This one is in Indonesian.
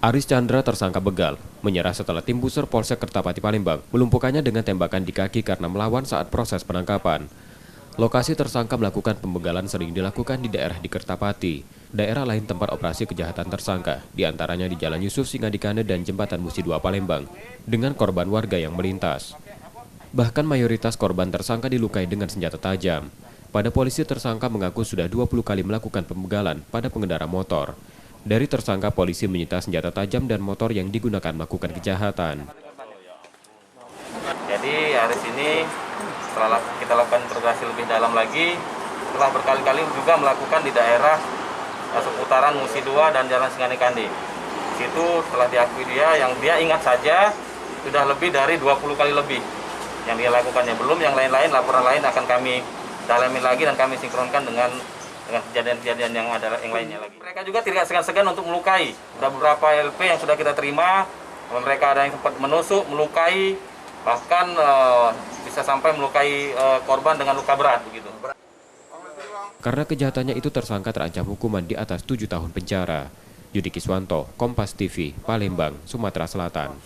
Aris Chandra tersangka begal, menyerah setelah tim Buser Polsek Kertapati Palembang melumpuhkannya dengan tembakan di kaki karena melawan saat proses penangkapan. Lokasi tersangka melakukan pembegalan sering dilakukan di daerah di Kertapati. Daerah lain tempat operasi kejahatan tersangka, diantaranya di Jalan Yusuf Singadikane dan Jembatan Musi 2 Palembang, dengan korban warga yang melintas. Bahkan mayoritas korban tersangka dilukai dengan senjata tajam. Pada polisi tersangka mengaku sudah 20 kali melakukan pembegalan pada pengendara motor. Dari tersangka, polisi menyita senjata tajam dan motor yang digunakan melakukan kejahatan. Jadi hari ini setelah kita lakukan interogasi lebih dalam lagi, setelah berkali-kali juga melakukan di daerah seputaran Musi 2 dan Jalan Singadikane. Di situ setelah diakui yang dia ingat saja sudah lebih dari 20 kali lebih yang dia lakukannya. Belum yang lain-lain, laporan lain akan kami dalami lagi dan kami sinkronkan dengan kejadian-kejadian yang ada yang lainnya lagi. Mereka juga tidak segan-segan untuk melukai. Ada beberapa LP yang sudah kita terima, mereka ada yang sempat menusuk, melukai, bahkan bisa sampai melukai korban dengan luka berat begitu. Karena kejahatannya itu, tersangka terancam hukuman di atas 7 tahun penjara. Yudi Kiswanto, Kompas TV, Palembang, Sumatera Selatan.